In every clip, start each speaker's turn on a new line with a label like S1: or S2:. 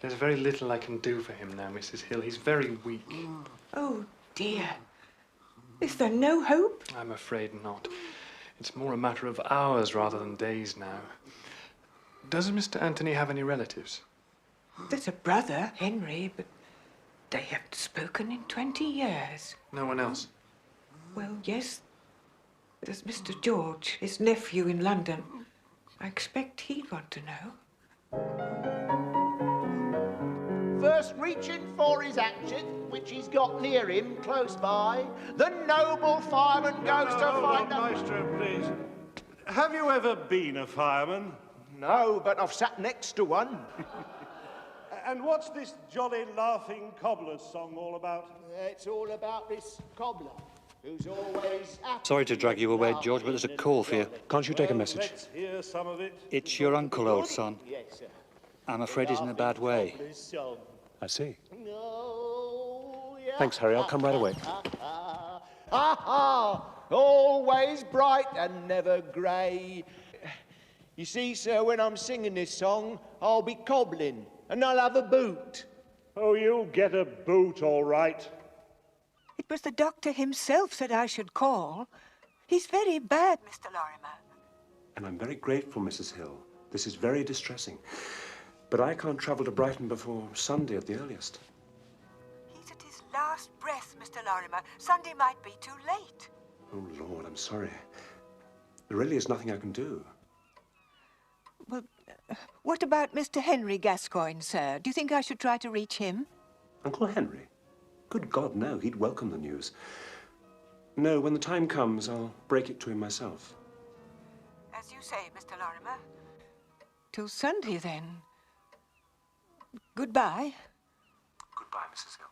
S1: There's very little I can do for him now, Mrs. Hill. He's very weak.
S2: Oh, dear. Is there no hope?
S1: I'm afraid not. It's more a matter of hours rather than days now. Does Mr. Anthony have any relatives?
S2: There's a brother, Henry, but they haven't spoken in 20 years.
S1: No one else?
S2: Well, yes. There's Mr. George, his nephew in London. I expect he'd want to know.
S3: First reaching for his hatchet, which he's got near him, close by, the noble fireman goes to find the...
S4: Maestro, please. Have you ever been a fireman?
S3: No, but I've sat next to one.
S4: And what's this jolly laughing cobbler's song all about?
S3: It's all about this cobbler, who's always...
S5: Sorry to drag you away, George, but there's a call for you.
S6: Can't you take a message?
S4: Let's hear some of it.
S5: It's your uncle, old son.
S3: Yes, sir.
S5: I'm afraid he's in a bad way.
S6: I see.
S3: Oh, yeah.
S6: Thanks, Harry. I'll come right away.
S3: Always bright and never grey. You see, sir, when I'm singing this song, I'll be cobbling, and I'll have a boot.
S4: Oh, you'll get a boot, all right.
S2: It was the doctor himself said I should call. He's very bad, Mr. Lorimer.
S6: And I'm very grateful, Mrs. Hill. This is very distressing. But I can't travel to Brighton before Sunday at the earliest.
S2: He's at his last breath, Mr. Lorimer. Sunday might be too late.
S6: Oh, Lord, I'm sorry. There really is nothing I can do.
S2: Well, what about Mr. Henry Gascoigne, sir? Do you think I should try to reach him?
S6: Uncle Henry? Good God, no. He'd welcome the news. No, when the time comes, I'll break it to him myself.
S2: As you say, Mr. Lorimer. Till Sunday, then. Goodbye.
S6: Goodbye, Mrs. Hill.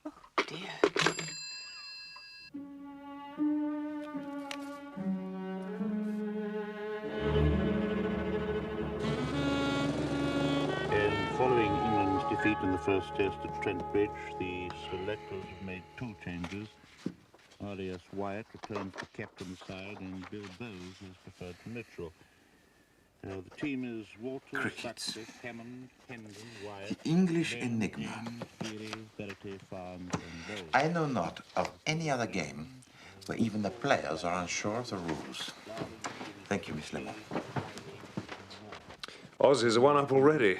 S2: Oh, dear.
S7: Following England's defeat in the first test at Trent Bridge, the selectors have made 2 changes. R.S. Wyatt returns to captain's side and Bill Bowes is preferred to neutral. The team is Walter, Sutcliffe, Hammond, Hendon, Wyatt...
S8: The English enigma.
S7: Peary, Verity, Farnes and Bowes.
S8: I know not of any other game where even the players are unsure of the rules. Thank you, Miss Lemon.
S9: Aussies are 1 up already.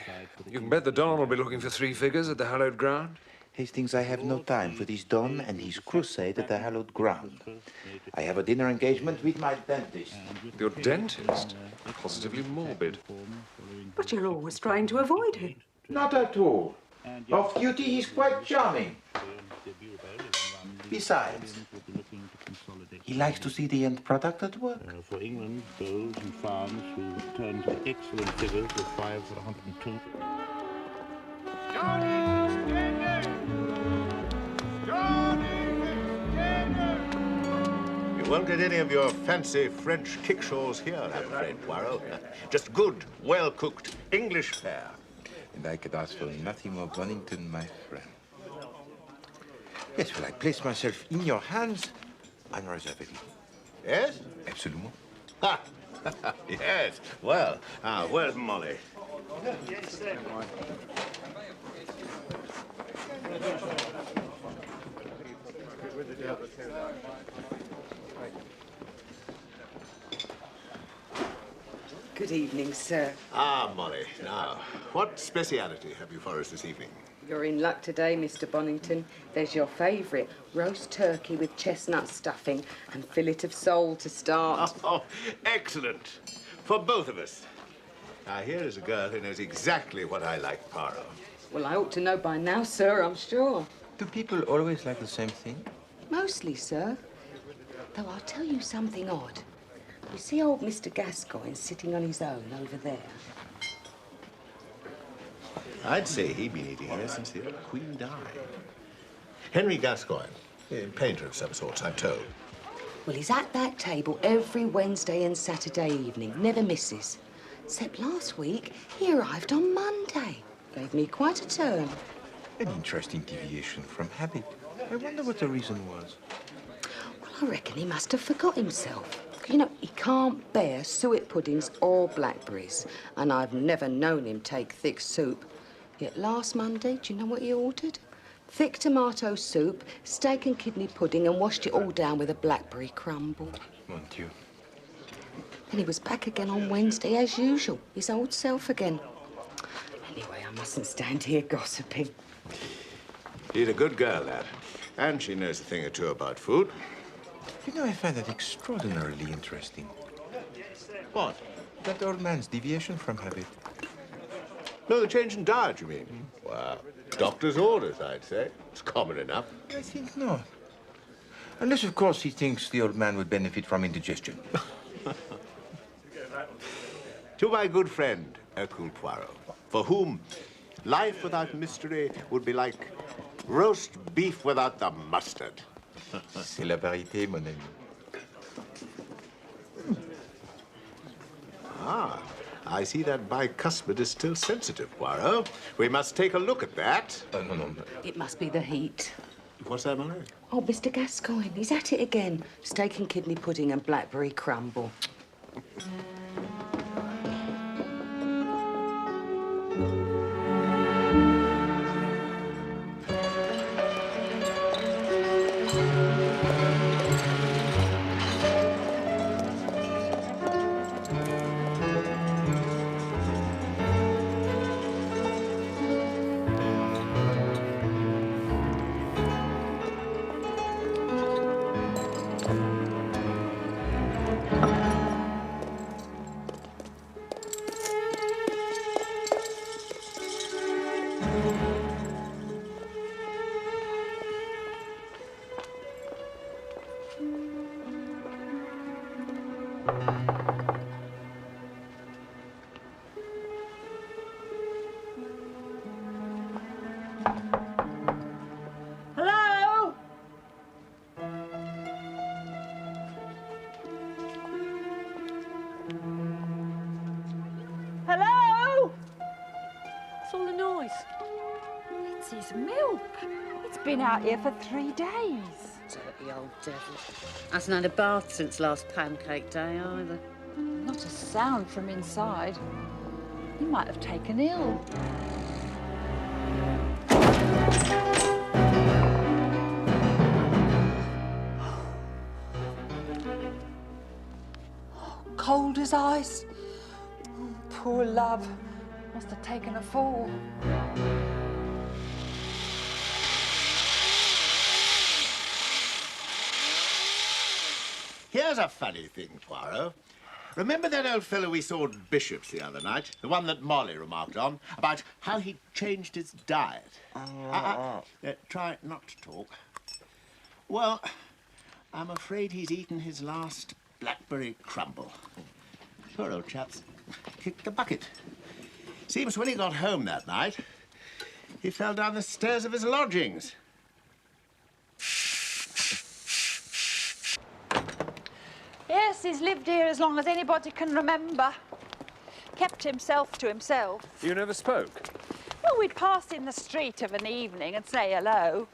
S9: You can bet the Don will be looking for 3 figures at the hallowed ground.
S8: Hastings, I have no time for this Don and his crusade at the hallowed ground. I have a dinner engagement with my dentist.
S9: Your dentist? Positively morbid.
S10: But you're always trying to avoid him.
S8: Not at all. Off duty, he's quite charming. Besides, he likes to see the end product at work.
S7: For England, Bowes and Farnes, who returned to the excellent figures of 5 for 102.
S11: You won't get any of your fancy French kickshaws here, I'm afraid, Poirot. Just good, well-cooked English fare.
S8: And I could ask for nothing more, Bonington, my friend. Yes, well, I place myself in your hands unreservedly.
S11: Yes?
S8: Absolument.
S11: Ha! Yes. Well, where's Molly?
S10: Good evening, sir.
S11: Ah, Molly. Now, what speciality have you for us this evening?
S10: You're in luck today, Mr. Bonington. There's your favourite, roast turkey with chestnut stuffing and fillet of sole to start.
S11: Oh, excellent. For both of us. Now, here is a girl who knows exactly what I like, Poirot.
S10: Well, I ought to know by now, sir, I'm sure.
S8: Do people always like the same thing?
S10: Mostly, sir. Though I'll tell you something odd. You see old Mr. Gascoigne sitting on his own over there?
S11: I'd say he'd been eating here since the old Queen died. Henry Gascoigne, a painter of some sort, I'm told.
S10: Well, he's at that table every Wednesday and Saturday evening, never misses. Except last week, he arrived on Monday. Gave me quite a turn.
S8: An interesting deviation from habit. I wonder what the reason was.
S10: Well, I reckon he must have forgot himself. You know, he can't bear suet puddings or blackberries, and I've never known him take thick soup. Yet last Monday, do you know what he ordered? Thick tomato soup, steak and kidney pudding, and washed it all down with a blackberry crumble.
S8: Mon Dieu.
S10: And he was back again on Wednesday, as usual, his old self again. Anyway, I mustn't stand here gossiping.
S11: She's a good girl, lad. And she knows a thing or two about food.
S12: You know, I find that extraordinarily interesting.
S11: What?
S12: That old man's deviation from habit.
S11: No, the change in diet, you mean? Well, doctor's orders, I'd say. It's common enough.
S12: I think not. Unless, of course, he thinks the old man would benefit from indigestion.
S11: To my good friend, Hercule Poirot, for whom life without mystery would be like roast beef without the mustard.
S12: C'est la vérité, mon ami.
S11: Ah, I see that bicuspid is still sensitive, Poirot. We must take a look at that.
S12: No.
S10: It must be the heat.
S11: What's that, my lady?
S10: Oh, Mr. Gascoigne, he's at it again. Steak and kidney pudding and blackberry crumble.
S13: Hello? Hello? What's all the noise? It's his milk. It's been out here for 3 days.
S14: Dirty old devil. Hasn't had a bath since last pancake day either.
S13: Not a sound from inside. He might have taken ill. Cold as ice. Oh, poor love. Must have taken a fall.
S11: Here's a funny thing, Poirot. Remember that old fellow we saw at Bishop's the other night? The one that Molly remarked on, about how he changed his diet. Try not to talk. Well, I'm afraid he's eaten his last blackberry crumble. Poor old chap's kicked the bucket. Seems when he got home that night, he fell down the stairs of his lodgings.
S13: Yes, he's lived here as long as anybody can remember. Kept himself to himself.
S9: You never spoke?
S13: Well, we'd pass in the street of an evening and say hello.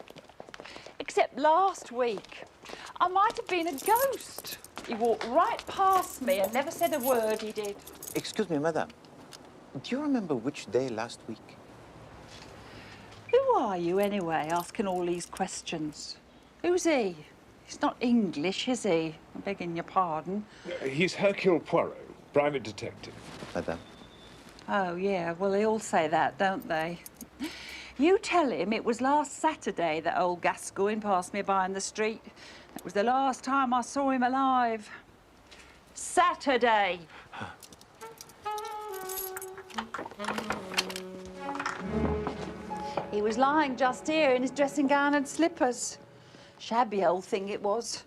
S13: Except last week, I might have been a ghost. He walked right past me and never said a word, he did.
S8: Excuse me, madame. Do you remember which day last week?
S13: Who are you, anyway, asking all these questions? Who's he? He's not English, is he? I'm begging your pardon.
S9: He's Hercule Poirot, private detective.
S8: Madame.
S13: Oh, yeah, well, they all say that, don't they? You tell him it was last Saturday that old Gascoigne passed me by in the street. That was the last time I saw him alive. Saturday. He was lying just here in his dressing gown and slippers. Shabby old thing it was.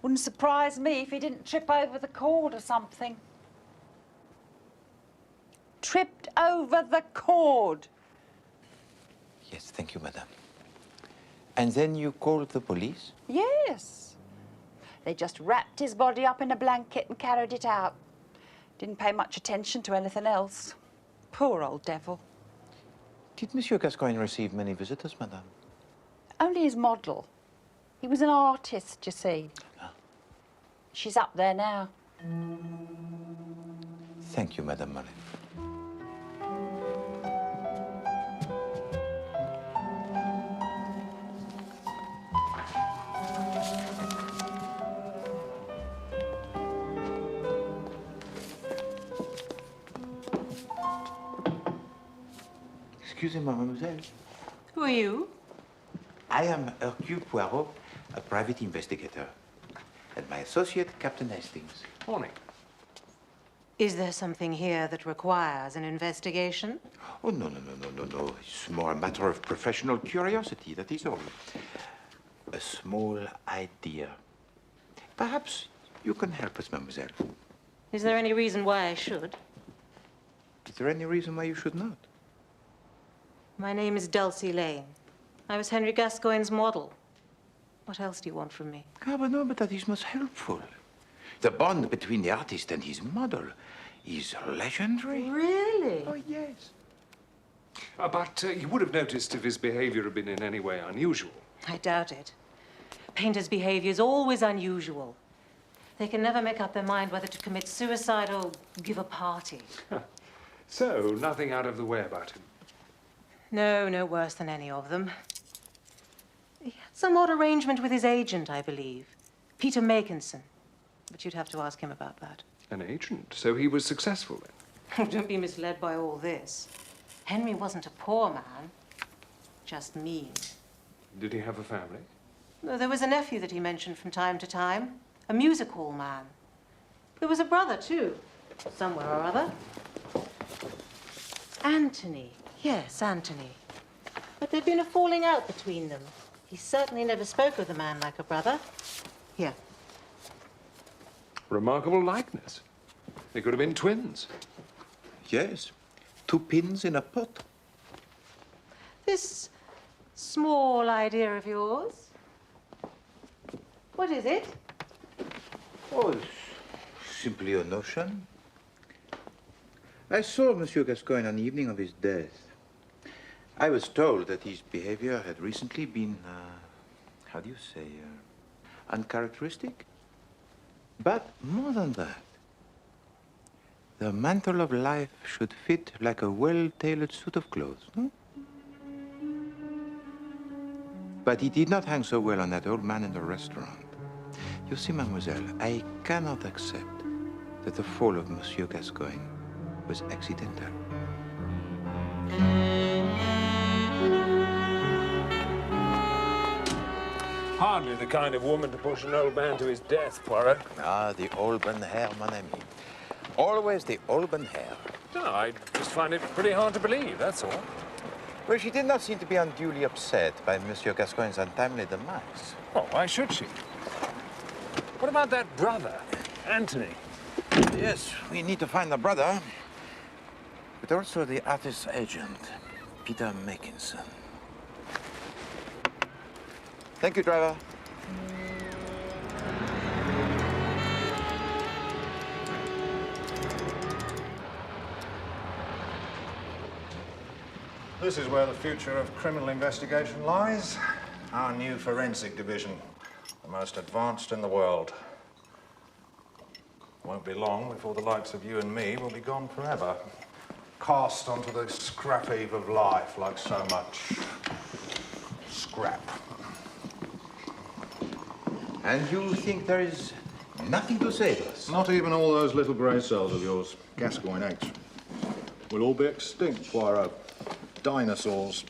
S13: Wouldn't surprise me if he didn't trip over the cord or something. Tripped over the cord.
S8: Yes, thank you, madame. And then you called the police?
S13: Yes. They just wrapped his body up in a blanket and carried it out. Didn't pay much attention to anything else. Poor old devil.
S8: Did Monsieur Gascoigne receive many visitors, madame?
S13: Only his model. He was an artist, you see. She's up there now,
S8: Thank you, Madame Mollet. Excusez-moi, mademoiselle.
S2: Who are you?
S8: I am Hercule Poirot, a private investigator. And my associate, Captain Hastings.
S1: Morning.
S15: Is there something here that requires an investigation?
S8: Oh, no. It's more a matter of professional curiosity, that is all. A small idea. Perhaps you can help us, mademoiselle.
S15: Is there any reason why I should?
S8: Is there any reason why you should not?
S15: My name is Dulcie Lane. I was Henry Gascoigne's model. What else do you want from me?
S8: Ah, but that is most helpful. The bond between the artist and his model is legendary.
S15: Really?
S8: Oh, yes.
S9: But you would have noticed if his behavior had been in any way unusual.
S15: I doubt it. Painters' behavior is always unusual. They can never make up their mind whether to commit suicide or give a party.
S9: So, nothing out of the way about him?
S15: No, no worse than any of them. He had some odd arrangement with his agent, I believe. Peter Makinson. But you'd have to ask him about that.
S9: An agent? So he was successful then?
S15: Don't be misled by all this. Henry wasn't a poor man, just mean.
S9: Did he have a family?
S15: There was a nephew that he mentioned from time to time, a music hall man. There was a brother, too, somewhere or other. Anthony. Yes, Anthony. But there'd been a falling out between them. He certainly never spoke of the man like a brother. Here.
S9: Remarkable likeness. They could have been twins.
S8: Yes. 2 pins in a pot.
S15: This small idea of yours. What is it?
S8: Oh, it's simply a notion. I saw Monsieur Gascoigne on the evening of his death. I was told that his behavior had recently been, how do you say, uncharacteristic. But more than that, the mantle of life should fit like a well-tailored suit of clothes, no? But he did not hang so well on that old man in the restaurant. You see, mademoiselle, I cannot accept that the fall of Monsieur Gascoigne was accidental.
S9: Hardly the kind of woman to push an old man to his death, Poirot.
S8: Ah, the auburn hair, mon ami. Always the auburn hair.
S9: No, I just find it pretty hard to believe, that's all.
S8: Well, she did not seem to be unduly upset by Monsieur Gascoigne's untimely demise.
S9: Oh, why should she? What about that brother, Anthony?
S8: Yes, we need to find the brother, but also the artist's agent, Peter Makinson. Thank you, driver.
S16: This is where the future of criminal investigation lies. Our new forensic division, the most advanced in the world. Won't be long before the likes of you and me will be gone forever. Cast onto the scrap heap of life like so much scrap.
S8: And you think there is nothing to save us?
S16: Not even all those little grey cells of yours, Gascoigne H. We'll all be extinct, Poirot. Dinosaurs.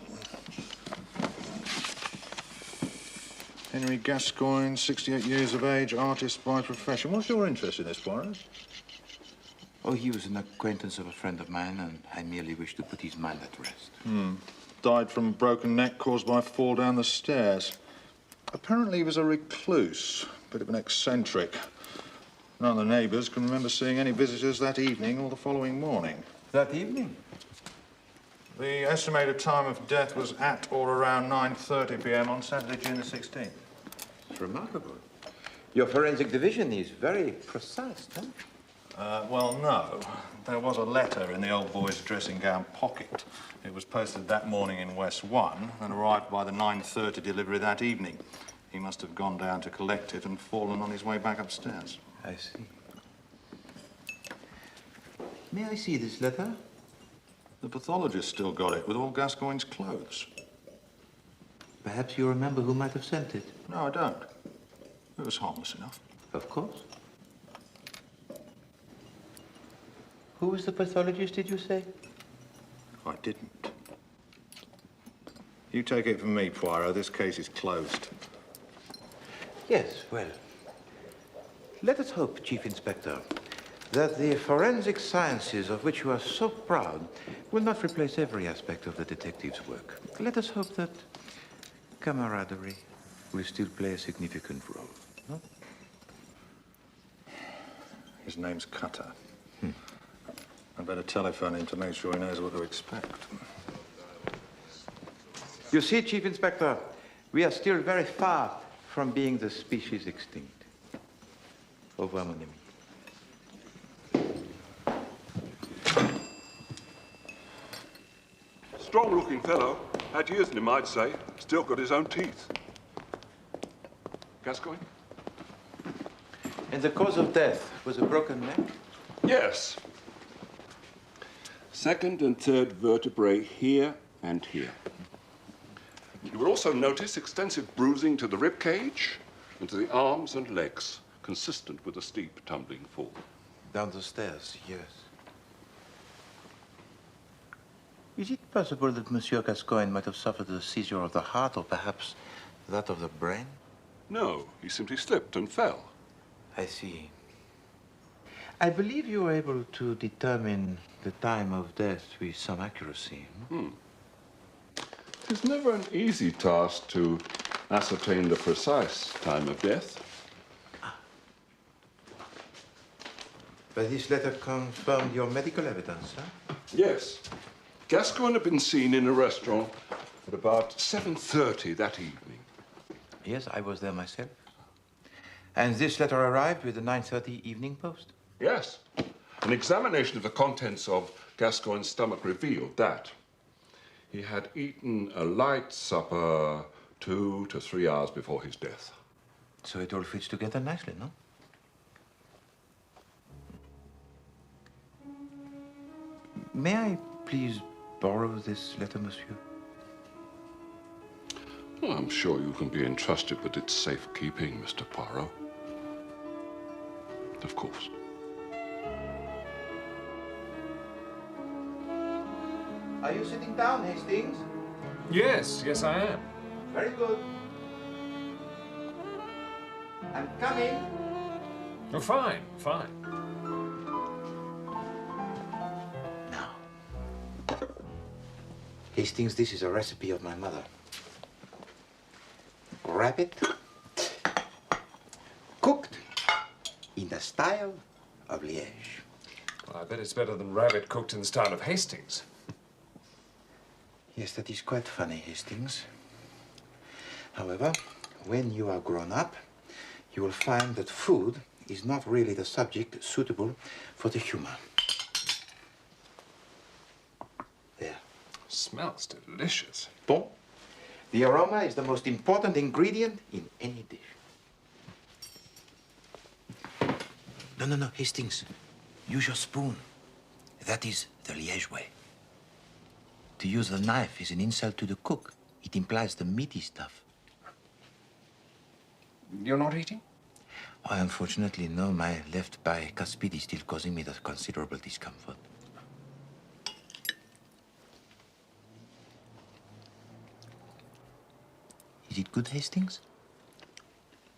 S16: Henry Gascoigne, 68 years of age, artist by profession. What's your interest in this, Poirot?
S8: Oh, he was an acquaintance of a friend of mine, and I merely wish to put his mind at rest.
S16: Died from a broken neck caused by a fall down the stairs. Apparently he was a recluse, bit of an eccentric. None of the neighbours can remember seeing any visitors that evening or the following morning.
S8: That evening?
S16: The estimated time of death was at or around 9:30 p.m. on Saturday, June the 16th.
S8: It's remarkable. Your forensic division is very precise, huh?
S16: Well, no. There was a letter in the old boy's dressing gown pocket. It was posted that morning in West 1 and arrived by the 9:30 delivery that evening. He must have gone down to collect it and fallen on his way back upstairs.
S8: I see.
S12: May I see this letter?
S16: The pathologist still got it with all Gascoigne's clothes.
S12: Perhaps you remember who might have sent it?
S16: No, I don't. It was harmless enough.
S12: Of course. Who was the pathologist, did you say?
S16: I didn't. You take it from me, Poirot. This case is closed.
S12: Yes, well. Let us hope, Chief Inspector, that the forensic sciences of which you are so proud will not replace every aspect of the detective's work. Let us hope that camaraderie will still play a significant role. No?
S16: His name's Cutter. I better telephone him to make sure he knows what to expect.
S12: You see, Chief Inspector, we are still very far from being the species extinct. Au revoir, mon ami.
S17: Strong-looking fellow. Had years in him, I'd say. Still got his own teeth. Gascoigne?
S12: And the cause of death was a broken neck?
S17: Yes. Second and third vertebrae here and here. You will also notice extensive bruising to the rib cage and to the arms and legs, consistent with a steep tumbling fall.
S12: Down the stairs, yes. Is it possible that Monsieur Gascoigne might have suffered a seizure of the heart, or perhaps that of the brain?
S17: No, he simply slipped and fell.
S12: I see. I believe you were able to determine the time of death with some accuracy.
S17: It's never an easy task to ascertain the precise time of death.
S12: But this letter confirmed your medical evidence, huh?
S17: Yes. Gascoigne had been seen in a restaurant at about 7:30 that evening.
S12: Yes, I was there myself. And this letter arrived with the 9:30 Evening Post?
S17: Yes. An examination of the contents of Gascoigne's stomach revealed that he had eaten a light supper 2 to 3 hours before his death.
S12: So it all fits together nicely, no? May I please borrow this letter, monsieur?
S17: Well, I'm sure you can be entrusted with its safekeeping, Mr. Poirot. Of course.
S12: Are you sitting down, Hastings?
S9: Yes, yes, I am.
S12: Very good. I'm coming.
S9: Oh, fine, fine.
S12: Now, Hastings, this is a recipe of my mother. Rabbit, cooked in the style of Liège.
S9: Well, I bet it's better than rabbit cooked in the style of Hastings.
S12: Yes, that is quite funny, Hastings. However, when you are grown up, you will find that food is not really the subject suitable for the humor. There.
S9: Smells delicious.
S12: Bon. The aroma is the most important ingredient in any dish. No, Hastings. Use your spoon. That is the Liège way. To use the knife is an insult to the cook. It implies the meaty stuff.
S9: You're not eating?
S12: Oh, unfortunately, no. My left bicuspid is still causing me the considerable discomfort. Is it good, Hastings?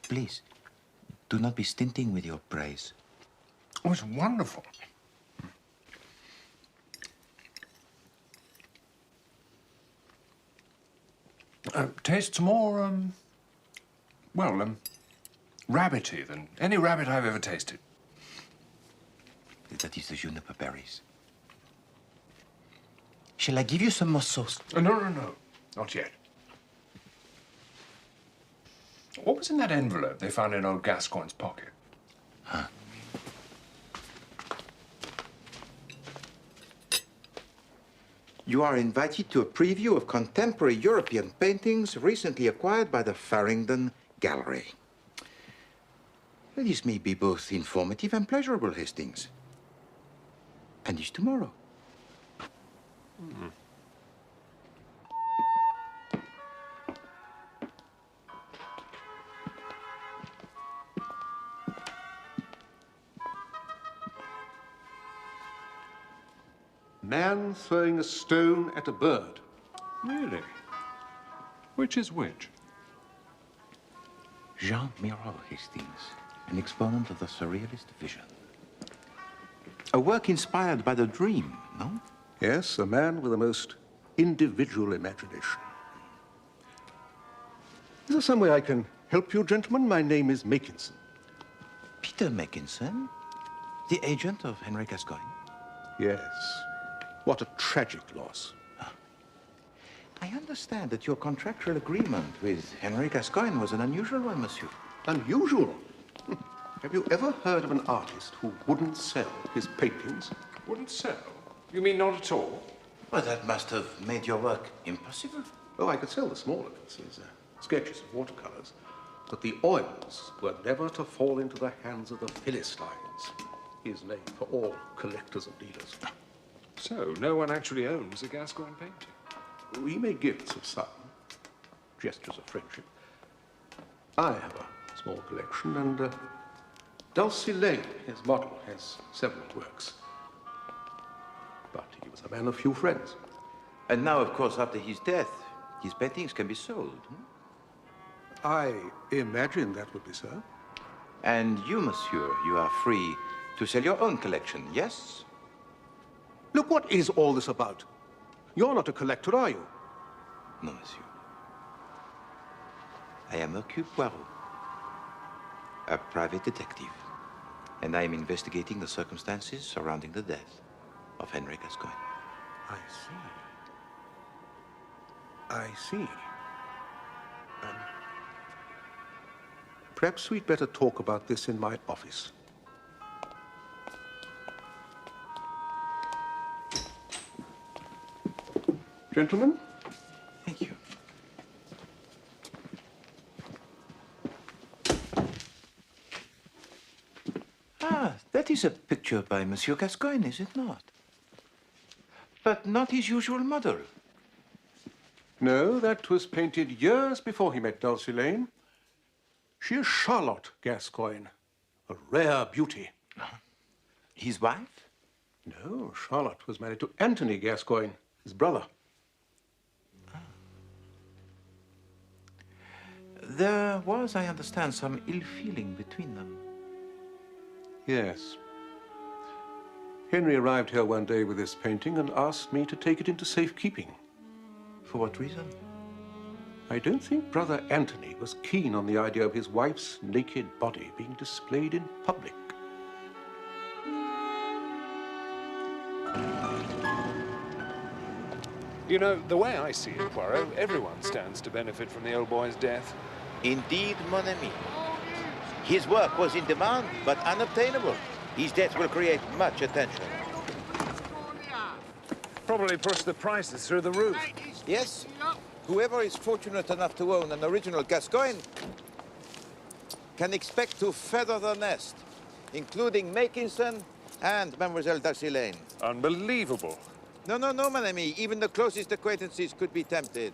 S12: Please, do not be stinting with your praise.
S9: Oh, it's wonderful. Tastes more, rabbity than any rabbit I've ever tasted.
S12: That is the juniper berries. Shall I give you some more sauce?
S9: No. Not yet. What was in that envelope they found in old Gascoigne's pocket?
S12: Huh? You are invited to a preview of contemporary European paintings recently acquired by the Farringdon Gallery. This may be both informative and pleasurable, Hastings. And it's tomorrow.
S18: Man throwing a stone at a bird.
S9: Really? Which is which?
S12: Jean Miro, Hastings, an exponent of the surrealist vision. A work inspired by the dream, no?
S18: Yes, a man with a most individual imagination. Is there some way I can help you, gentlemen? My name is Makinson.
S12: Peter Makinson? The agent of Henry Gascoigne?
S18: Yes. What a tragic loss.
S12: I understand that your contractual agreement with Henry Gascoigne was an unusual one, monsieur.
S18: Unusual? Have you ever heard of an artist who wouldn't sell his paintings?
S9: Wouldn't sell? You mean not at all?
S12: Well, that must have made your work impossible.
S18: Oh, I could sell the smaller pieces, sketches and watercolors. But the oils were never to fall into the hands of the Philistines. His name for all collectors and dealers.
S9: So, no one actually owns a Gascoigne painting?
S18: We make gifts of some, gestures of friendship. I have a small collection, and Dulcie Lane, his model, has several works. But he was a man of few friends.
S12: And now, of course, after his death, his paintings can be sold.
S18: I imagine that would be so.
S12: And you, monsieur, you are free to sell your own collection, yes?
S18: Look, what is all this about? You're not a collector, are you?
S12: No, monsieur. I am Hercule Poirot, a private detective, and I am investigating the circumstances surrounding the death of Henry Gascoigne.
S18: I see. Perhaps we'd better talk about this in my office. Gentlemen?
S12: Thank you. Ah, that is a picture by Monsieur Gascoigne, is it not? But not his usual model.
S18: No, that was painted years before he met Dulcie Lane. She is Charlotte Gascoigne, a rare beauty.
S12: His wife?
S18: No, Charlotte was married to Anthony Gascoigne, his brother.
S12: There was, I understand, some ill feeling between them.
S18: Yes. Henry arrived here one day with this painting and asked me to take it into safekeeping.
S12: For what reason?
S18: I don't think Brother Anthony was keen on the idea of his wife's naked body being displayed in public.
S9: You know, the way I see it, Poirot, everyone stands to benefit from the old boy's death.
S12: Indeed, mon ami. His work was in demand, but unobtainable. His death will create much attention.
S9: Probably push the prices through the roof.
S12: Yes. Whoever is fortunate enough to own an original Gascoigne can expect to feather the nest, including Makinson and Mademoiselle Dulcie Lane.
S9: Unbelievable.
S12: No, mon ami. Even the closest acquaintances could be tempted.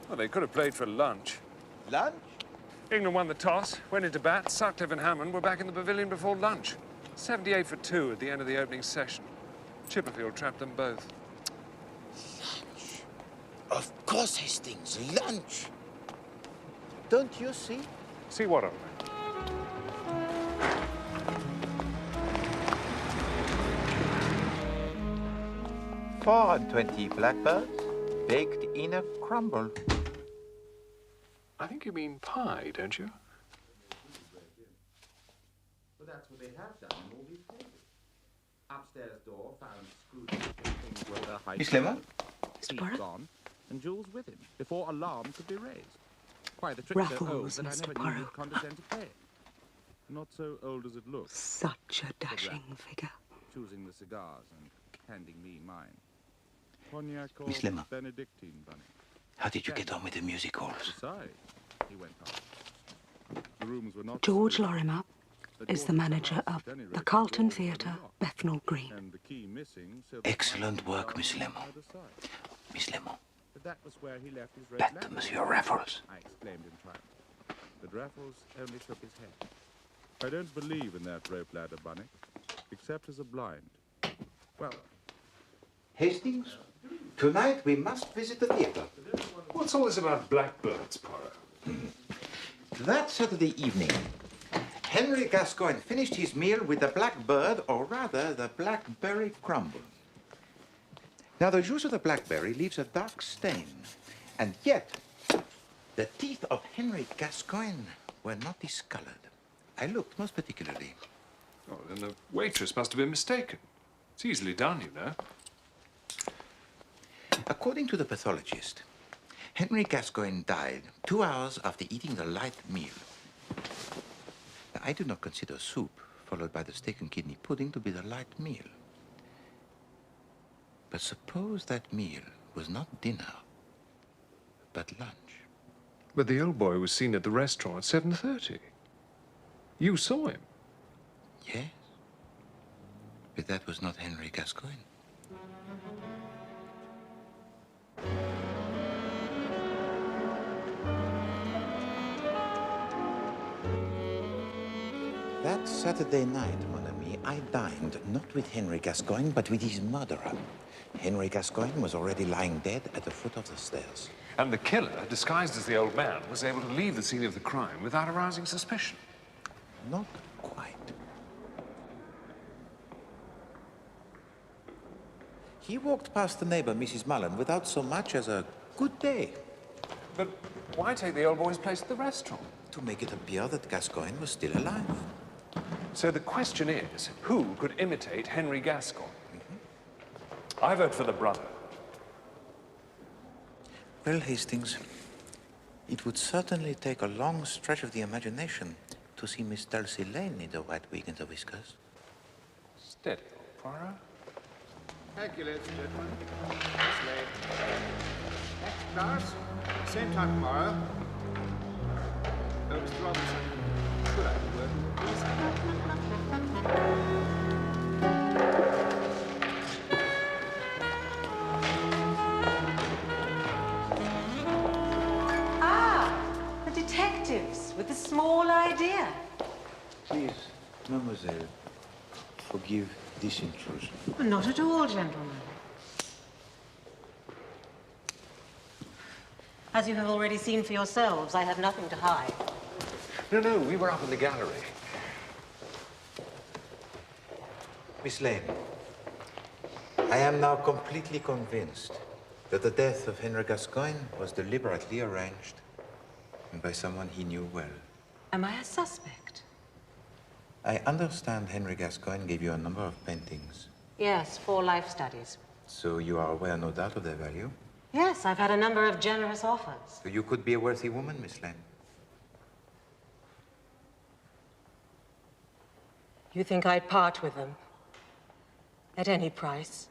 S9: Well, they could have played for lunch.
S12: Lunch?
S9: England won the toss, went into bat. Sutcliffe and Hammond were back in the pavilion before lunch. 78 for 2 at the end of the opening session. Chipperfield trapped them both.
S12: Lunch? Of course, Hastings. Lunch. Don't you see?
S9: See what of it?
S12: 24 blackbirds baked in a crumble.
S9: I think you mean pie, don't you?
S19: Well, that's what they have done in all these cases. Upstairs door found screwed.
S12: Miss Lemon?
S19: Mr. Poirot? Gone, and Jules with him, before alarm could be raised. Why, the trick's so old that I never knew you'd condescend to play it. Not so old as it looks.
S10: Such a dashing figure.
S19: Choosing the cigars and handing me mine. Cognac or
S12: Miss Lemon,
S19: Benedictine, Bunny.
S12: how did you get on with the music halls?
S19: Besides, he went on. The rooms were not
S10: George Lorimer
S20: is the manager of the Carlton Theatre, Bethnal Green.
S12: Excellent work, Miss Lemon. Miss Lemon.
S19: That was where he left his
S12: Bet to Monsieur Raffles.
S19: I exclaimed in triumph. But Raffles only shook his head. I don't believe in that rope ladder, Bunny, except as a blind. Well,
S12: Hastings, tonight we must visit the theatre.
S9: What's all this about blackbirds, Poirot?
S12: That Saturday evening, Henry Gascoigne finished his meal with the blackbird, or rather, the blackberry crumble. Now, the juice of the blackberry leaves a dark stain, and yet the teeth of Henry Gascoigne were not discolored. I looked most particularly.
S9: Oh, then the waitress must have been mistaken. It's easily done, you know.
S12: According to the pathologist, Henry Gascoigne died 2 hours after eating the light meal. Now, I do not consider soup, followed by the steak and kidney pudding, to be the light meal. But suppose that meal was not dinner, but lunch.
S9: But the old boy was seen at the restaurant at 7:30. You saw him?
S12: Yes. But that was not Henry Gascoigne. That Saturday night, mon ami, I dined not with Henry Gascoigne, but with his murderer. Henry Gascoigne was already lying dead at the foot of the stairs.
S9: And the killer, disguised as the old man, was able to leave the scene of the crime without arousing suspicion.
S12: Not quite. He walked past the neighbor, Mrs. Mullen, without so much as a good day.
S9: But why take the old boy's place at the restaurant?
S12: To make it appear that Gascoigne was still alive.
S9: So the question is, who could imitate Henry Gascoigne? I vote for the brother.
S12: Well, Hastings, it would certainly take a long stretch of the imagination to see Miss Dulcie Lane in the white wig and the whiskers.
S9: Steady, Poirot.
S11: Thank you, ladies and gentlemen. Miss Lane. Next class, same time tomorrow. Oh, Mr. Robinson, could I have a word with you, please?
S15: The detectives with the small idea.
S12: Please, mademoiselle, forgive this intrusion.
S15: Not at all, gentlemen. As you have already seen for yourselves, I have nothing to hide.
S9: No, we were up in the gallery.
S12: Miss Lane, I am now completely convinced that the death of Henry Gascoigne was deliberately arranged and by someone he knew well.
S15: Am I a suspect?
S12: I understand Henry Gascoigne gave you a number of paintings.
S15: Yes, 4 life studies.
S12: So you are aware, no doubt, of their value?
S15: Yes, I've had a number of generous offers.
S12: So you could be a worthy woman, Miss Lane.
S15: You think I'd part with them? At any price?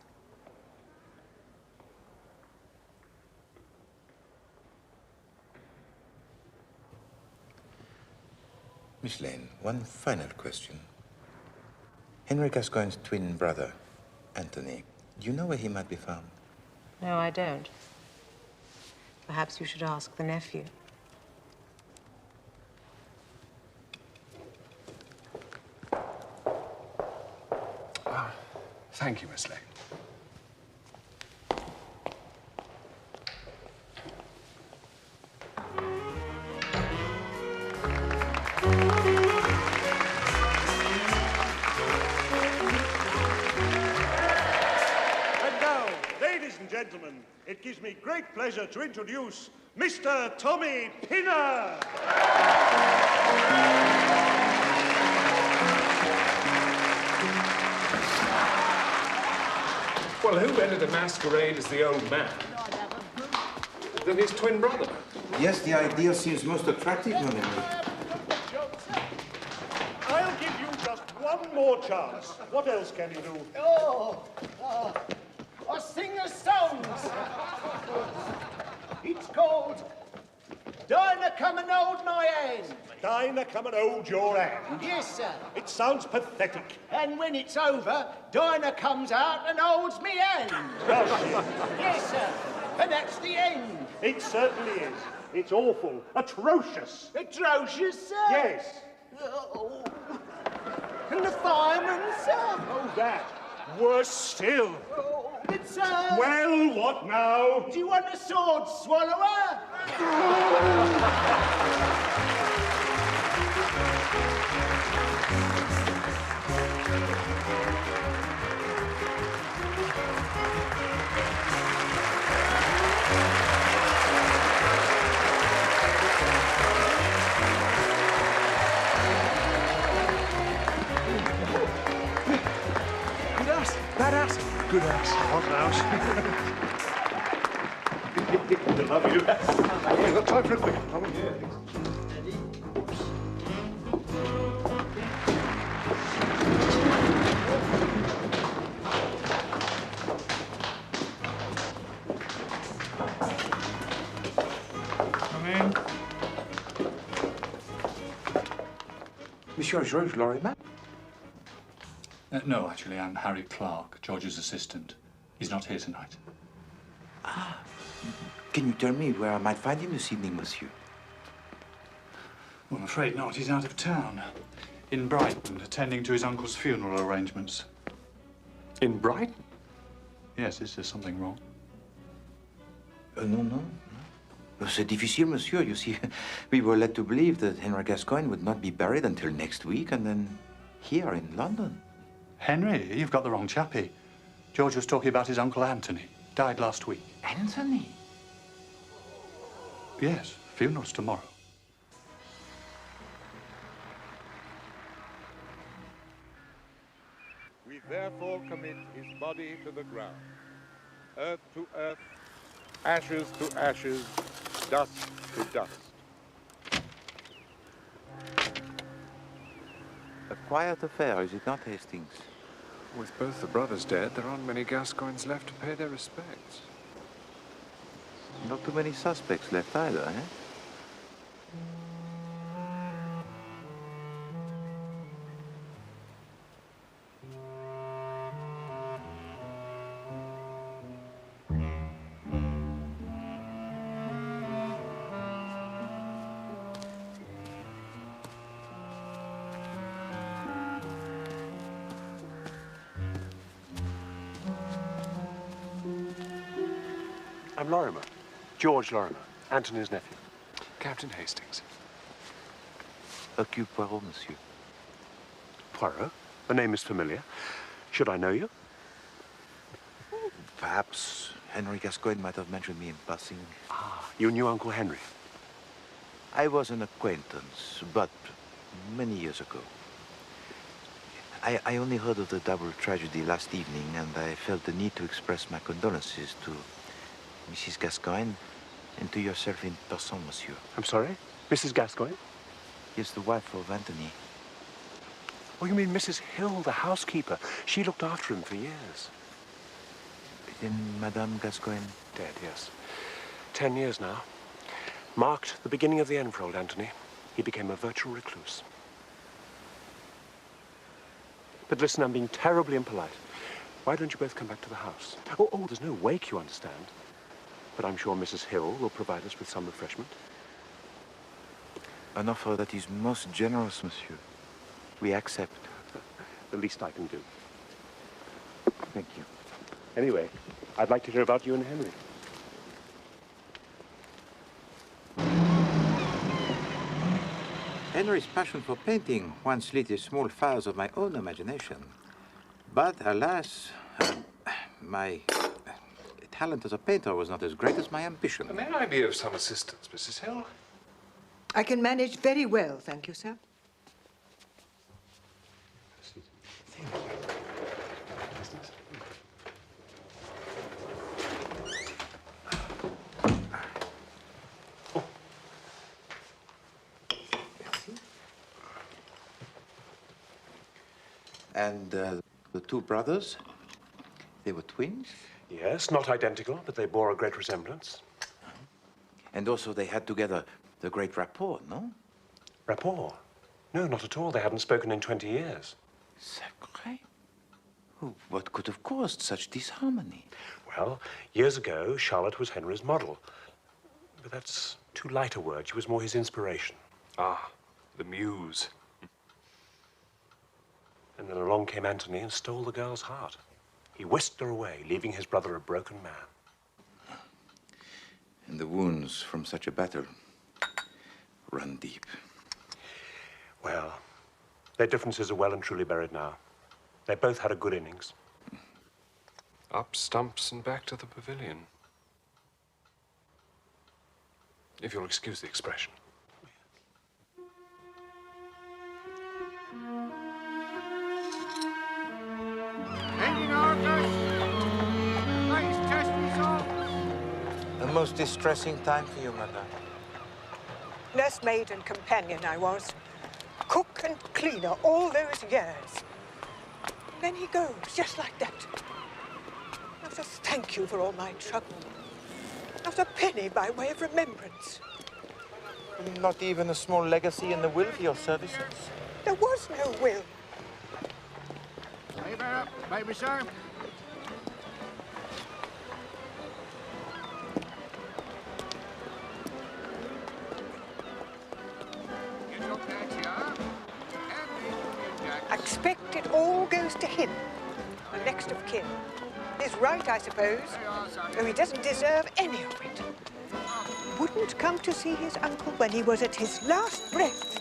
S12: Miss Lane, one final question. Henry Gascoigne's twin brother, Anthony, do you know where he might be found?
S15: No, I don't. Perhaps you should ask the nephew.
S9: Thank you, Miss Lane.
S4: And now, ladies and gentlemen, it gives me great pleasure to introduce Mr. Tommy Pinner.
S9: Well, who entered the masquerade as the old man? Then his twin brother.
S12: Yes, the idea seems most attractive, mon ami.
S4: I'll give you just one more chance. What else can you do?
S3: Or sing us songs. It's called Dinah, come and hold my hand.
S4: Dinah, come and hold your hand.
S3: Yes, sir.
S4: It sounds pathetic.
S3: And when it's over, Dinah comes out and holds me hand.
S4: Does she?
S3: Yes, sir. And that's the end.
S4: It certainly is. It's awful. Atrocious.
S3: Atrocious, sir?
S4: Yes.
S3: Oh. And the fireman, sir?
S4: Oh, that. Worse still.
S3: Oh, but, sir...
S4: Well, what now?
S3: Do you want a sword swallower?
S1: Bad ass. Good ass. Hot house.
S4: I love you. We've got time for a quick comment.
S1: Come in.
S12: Monsieur Georges Lorimer?
S5: No, actually, I'm Harry Clark, George's assistant. He's not here tonight.
S12: Ah. Can you tell me where I might find him this evening, monsieur?
S5: Well, I'm afraid not. He's out of town. In Brighton, attending to his uncle's funeral arrangements.
S18: In Brighton?
S5: Yes, is there something wrong?
S12: No. C'est difficile, monsieur. You see, we were led to believe that Henry Gascoigne would not be buried until next week, and then here in London.
S5: Henry, you've got the wrong chappie. George was talking about his uncle Anthony. Died last week.
S12: Anthony?
S5: Yes, funeral's tomorrow.
S7: We therefore commit his body to the ground. Earth to earth, ashes to ashes, dust to dust.
S12: A quiet affair, is it not, Hastings?
S9: With both the brothers dead, there aren't many Gascoignes left to pay their respects.
S12: Not too many suspects left either, eh?
S18: I'm Lorimer. George Lorimer, Anthony's nephew.
S9: Captain Hastings.
S12: Hercule Poirot, monsieur.
S18: Poirot? The name is familiar. Should I know you?
S12: Perhaps Henry Gascoigne might have mentioned me in passing.
S18: Ah, you knew Uncle Henry?
S12: I was an acquaintance, but many years ago. I only heard of the double tragedy last evening, and I felt the need to express my condolences to Mrs. Gascoigne and to yourself in person, monsieur.
S18: I'm sorry? Mrs. Gascoigne?
S12: Yes, the wife of Anthony.
S18: Oh, you mean Mrs. Hill, the housekeeper? She looked after him for years.
S12: Then Madame Gascoigne?
S18: Dead, yes. 10 years now. Marked the beginning of the end for old Anthony. He became a virtual recluse. But listen, I'm being terribly impolite. Why don't you both come back to the house? Oh, there's no wake, you understand. But I'm sure Mrs. Hill will provide us with some refreshment.
S12: An offer that is most generous, monsieur. We accept.
S18: The least I can do.
S12: Thank you.
S18: Anyway, I'd like to hear about you and Henry.
S12: Henry's passion for painting once lit the small fires of my own imagination. But alas, my talent as a painter was not as great as my ambition.
S9: May I be of some assistance, Mrs. Hill?
S2: I can manage very well, thank you, sir.
S12: And the two brothers, they were twins?
S18: Yes, not identical, but they bore a great resemblance.
S12: And also they had together the great rapport, no?
S6: Rapport? No, not at all. They hadn't spoken in 20 years.
S12: Sacré. What could have caused such disharmony?
S6: Well, years ago, Charlotte was Henry's model. But that's too light a word. She was more his inspiration.
S9: Ah, the muse.
S6: And then along came Anthony and stole the girl's heart. He whisked her away, leaving his brother a broken man.
S12: And the wounds from such a battle run deep.
S6: Well, their differences are well and truly buried now. They both had a good innings.
S9: Up stumps and back to the pavilion. If you'll excuse the expression.
S12: A most distressing time for you, madame.
S2: Nursemaid and companion I was. Cook and cleaner all those years. Then he goes, just like that. Not a thank you for all my trouble. Not a penny by way of remembrance.
S12: Not even a small legacy in the will for your services?
S2: There was no will.
S11: Maybe, sir.
S2: I expect it all goes to him, the next of kin. His right, I suppose, though he doesn't deserve any of it. Wouldn't come to see his uncle when he was at his last breath.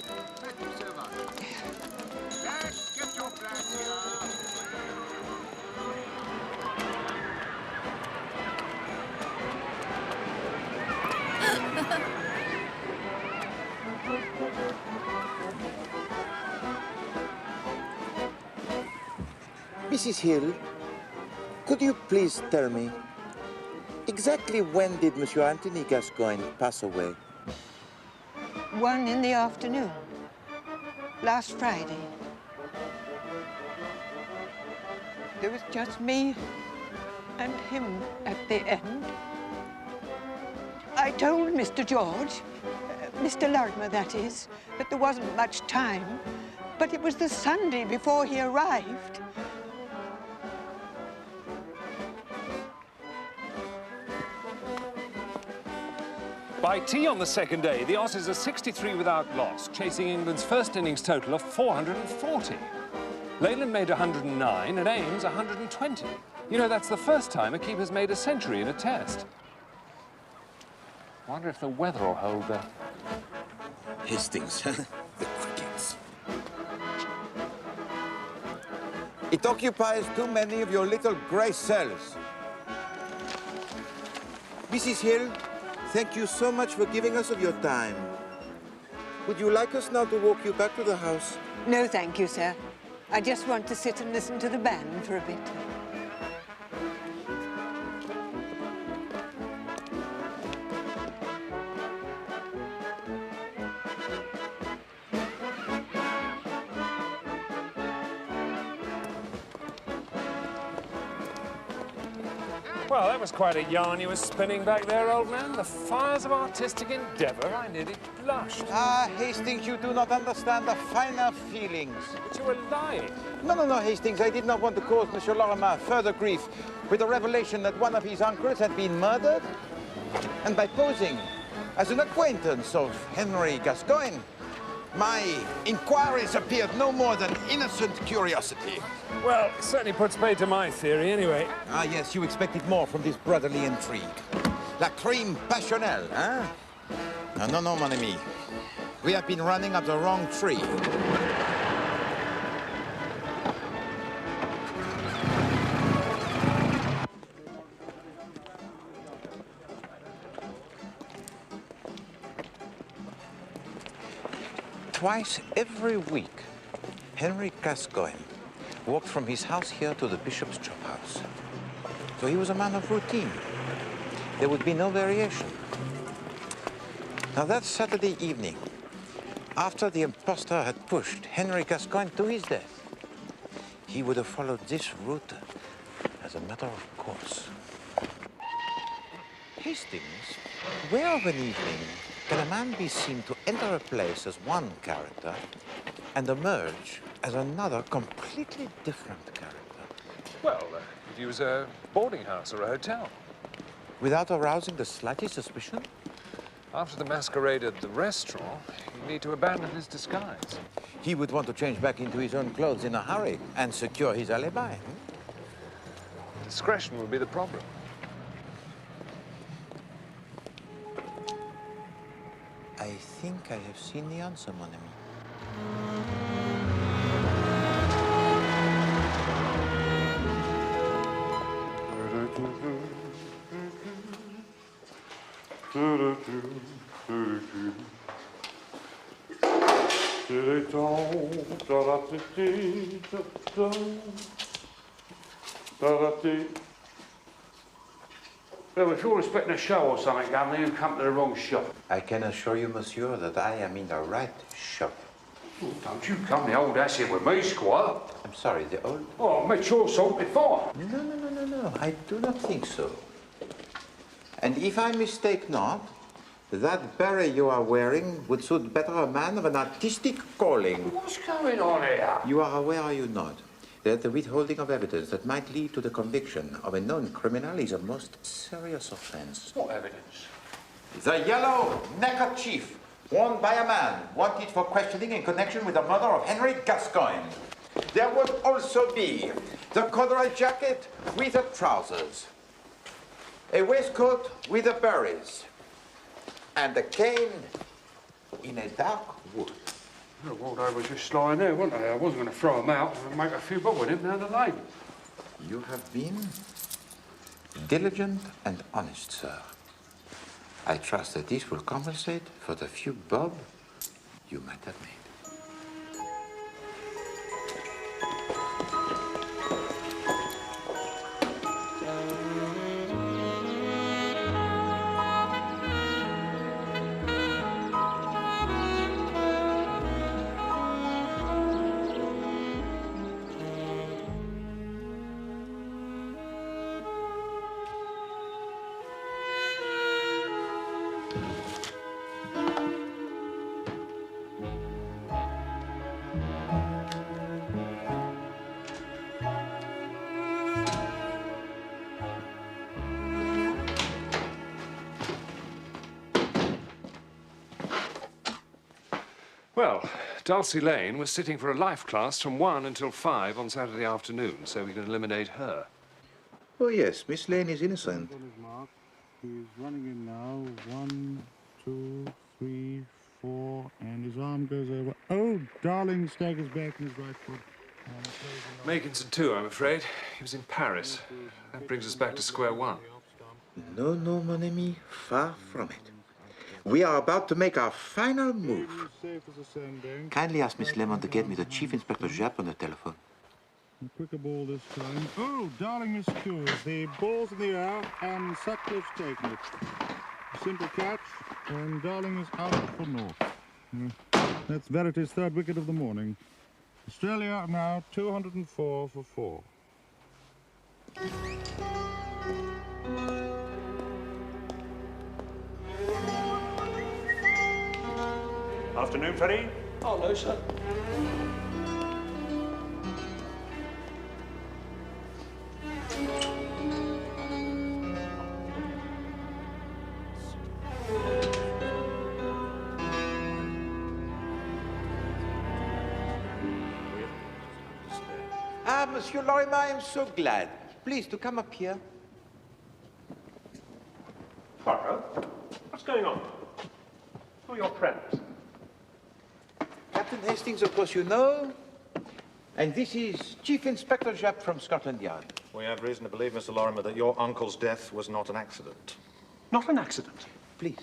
S12: Mrs. Hill, could you please tell me, exactly when did Monsieur Anthony Gascoigne pass away?
S2: 1 in the afternoon, last Friday. There was just me and him at the end. I told Mr. George, Mr. Larimer that is, that there wasn't much time, but it was the Sunday before he arrived.
S9: By tea on the second day, the Aussies are 63 without loss, chasing England's first innings total of 440. Leyland made 109 and Ames 120. You know, that's the first time a keeper's made a century in a test. Wonder if the weather will hold there.
S12: Hastings, the crickets. It occupies too many of your little grey cells. Mrs. Hill, thank you so much for giving us of your time. Would you like us now to walk you back to the house?
S2: No, thank you, sir. I just want to sit and listen to the band for a bit.
S9: Well, that was quite a yarn you were spinning back there, old man. The fires of artistic endeavour. I nearly blushed.
S12: Ah, Hastings, you do not understand the finer feelings.
S9: But you were lying.
S12: No, Hastings. I did not want to cause Monsieur Lorimer further grief with the revelation that one of his uncles had been murdered. And by posing as an acquaintance of Henry Gascoigne, my inquiries appeared no more than innocent curiosity.
S9: Well, it certainly puts paid to my theory, anyway.
S12: Ah, yes, you expected more from this brotherly intrigue. La crime passionnelle, hein? No, mon ami. We have been running up the wrong tree. Twice every week, Henry Gascoigne walked from his house here to the bishop's chop house. So he was a man of routine. There would be no variation. Now that Saturday evening, after the impostor had pushed Henry Gascoigne to his death, he would have followed this route as a matter of course. Hastings, where of an evening, can a man be seen to enter a place as one character and emerge as another completely different character?
S9: Well, if he was a boarding house or a hotel.
S12: Without arousing the slightest suspicion?
S9: After the masquerade at the restaurant, he'd need to abandon his disguise.
S12: He would want to change back into his own clothes in a hurry and secure his alibi.
S9: Discretion would be the problem.
S12: I think I have seen the answer, mon ami.
S21: Well, if you're expecting a show or something, Governor, you've come to the wrong shop.
S12: I can assure you, monsieur, that I am in the right shop.
S21: Oh, don't you come the old ass here with me, Squire.
S12: I'm sorry, the old...
S21: Oh, I met your salt before.
S12: No, I do not think so. And if I mistake not, that beret you are wearing would suit better a man of an artistic calling.
S21: What's going on here?
S12: You are aware, are you not, that the withholding of evidence that might lead to the conviction of a known criminal is a most serious offense?
S21: What evidence?
S12: The yellow neckerchief worn by a man wanted for questioning in connection with the murder of Henry Gascoigne. There would also be the corduroy jacket with the trousers, a waistcoat with the berries, and a cane in a dark wood.
S21: Well, Waldo was just lying there, wasn't I? I wasn't going to throw him out and make a few bob with him down the lane.
S12: You have been diligent and honest, sir. I trust that this will compensate for the few bob you might have made.
S9: Well, Dulcie Lane was sitting for a life class from 1 until 5 on Saturday afternoon, so we can eliminate her.
S12: Oh, yes, Miss Lane is innocent.
S7: He's running in now. 1, 2, 3, 4, and his arm goes over. Oh, Darling staggers back in his right foot.
S9: Makinson too, I'm afraid. He was in Paris. That brings us back to square one.
S12: No, mon ami, far from it. We are about to make our final move. Kindly ask Miss Lemon to get me the Chief Inspector Japp on the telephone.
S7: A quicker ball this time. Oh, Darling is secured. The ball's in the air, and Sutcliffe's taken it. A simple catch, and Darling is out for North. That's Verity's third wicket of the morning. Australia now 204 for 4.
S4: Afternoon, Freddie.
S1: Oh, no, sir.
S12: Ah, Monsieur Lorimer, I am so glad. Please, to come up here.
S4: Poirot, what's going on? Who are your friends?
S12: Captain Hastings, of course, you know. And this is Chief Inspector Japp from Scotland Yard.
S16: We have reason to believe, Mr. Lorimer, that your uncle's death was not an accident.
S4: Not an accident?
S12: Please.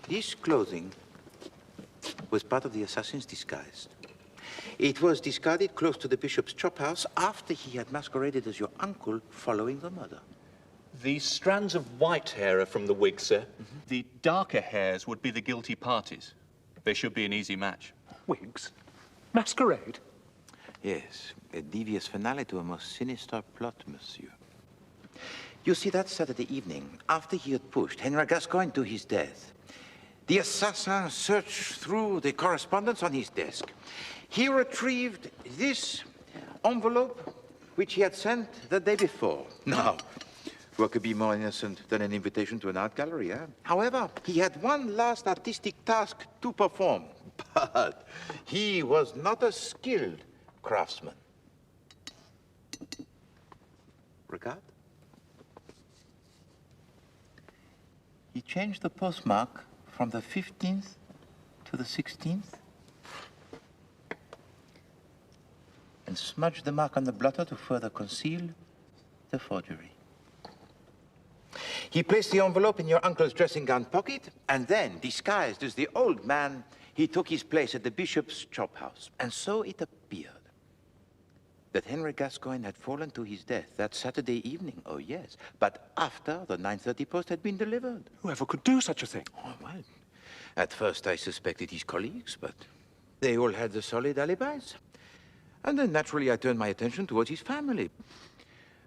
S12: This clothing was part of the assassin's disguise. It was discarded close to the bishop's chop house after he had masqueraded as your uncle following the murder.
S22: The strands of white hair are from the wig, sir. The darker hairs would be the guilty parties. They should be an easy match.
S4: Wigs? Masquerade?
S12: Yes, a devious finale to a most sinister plot, monsieur. You see, that Saturday evening, after he had pushed Henry Gascoigne to his death, the assassin searched through the correspondence on his desk. He retrieved this envelope, which he had sent the day before. Now, what could be more innocent than an invitation to an art gallery, eh? However, he had one last artistic task to perform, but he was not a skilled craftsman. Regard? He changed the postmark from the 15th to the 16th and smudged the mark on the blotter to further conceal the forgery. He placed the envelope in your uncle's dressing gown pocket, and then, disguised as the old man, he took his place at the bishop's chop house. And so it appeared that Henry Gascoigne had fallen to his death that Saturday evening, oh yes, but after the 9:30 post had been delivered.
S6: Whoever could do such a thing?
S12: Oh, well, at first I suspected his colleagues, but they all had the solid alibis. And then naturally I turned my attention towards his family.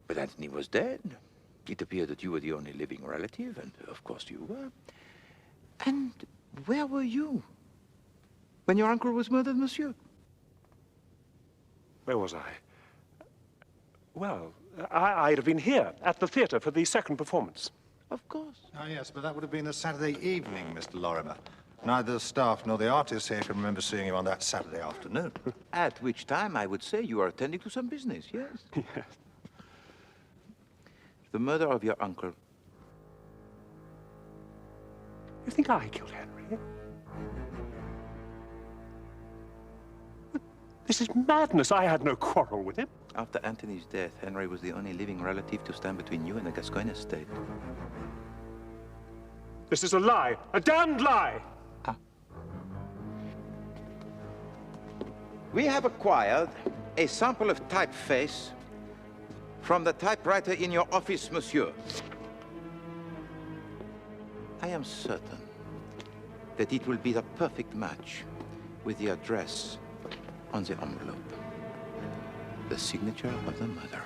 S12: But Anthony was dead. It appeared that you were the only living relative, and of course you were. And where were you when your uncle was murdered, monsieur?
S6: Where was I? Well, I'd have been here at the theatre for the second performance.
S12: Of course.
S16: Oh, yes, but that would have been a Saturday evening, Mr. Lorimer. Neither the staff nor the artists here can remember seeing you on that Saturday afternoon.
S12: At which time I would say you are attending to some business, yes?
S6: Yes.
S12: The murder of your uncle.
S6: You think I killed Henry? This is madness. I had no quarrel with him.
S12: After Anthony's death, Henry was the only living relative to stand between you and the Gascoigne estate.
S6: This is a lie. A damned lie!
S12: We have acquired a sample of typeface from the typewriter in your office, monsieur. I am certain that it will be the perfect match with the address on the envelope. The signature of the murderer.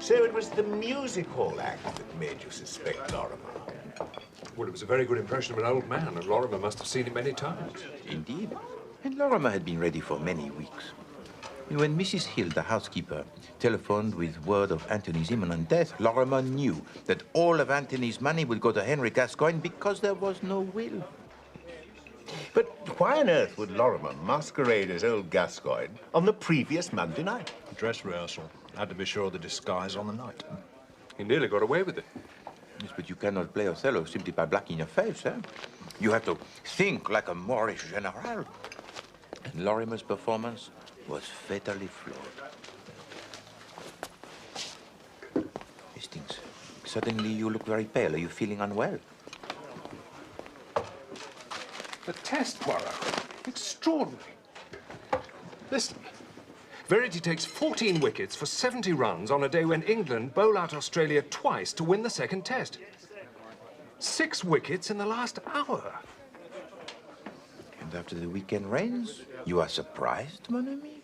S11: So it was the music hall act that made you suspect Lorimer?
S9: Well, it was a very good impression of an old man, and Lorimer must have seen it many times.
S12: Indeed. And Lorimer had been ready for many weeks. And when Mrs. Hill, the housekeeper, telephoned with word of Anthony's imminent death, Lorimer knew that all of Anthony's money would go to Henry Gascoigne because there was no will.
S11: But why on earth would Lorimer masquerade as old Gascoigne on the previous Monday night?
S16: Dress rehearsal. Had to be sure of the disguise on the night.
S9: He nearly got away with it.
S12: Yes, but you cannot play Othello simply by blacking your face, eh? You have to think like a Moorish general. And Lorimer's performance was fatally flawed. Hastings, suddenly you look very pale. Are you feeling unwell?
S9: The test, Poirot. Extraordinary. Listen. Verity takes 14 wickets for 70 runs on a day when England bowl out Australia twice to win the second test. 6 wickets in the last hour.
S12: And after the weekend rains, you are surprised, mon ami?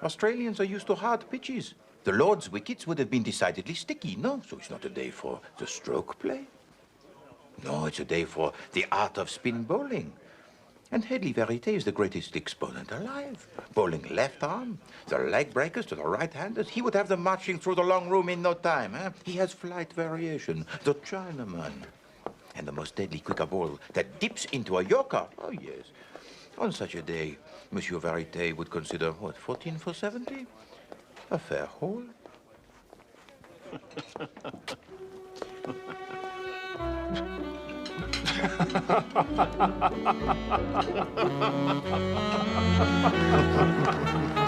S12: Australians are used to hard pitches. The Lord's wickets would have been decidedly sticky, no? So it's not a day for the stroke play. No, it's a day for the art of spin bowling. And Hedley Verité is the greatest exponent alive. Bowling left arm, the leg breakers to the right-handers. He would have them marching through the long room in no time, eh? He has flight variation, the Chinaman. And the most deadly quicker ball that dips into a yorker. Oh, yes. On such a day, Monsieur Verité would consider, what, 14 for 70? A fair haul.
S9: Ha ha ha ha ha!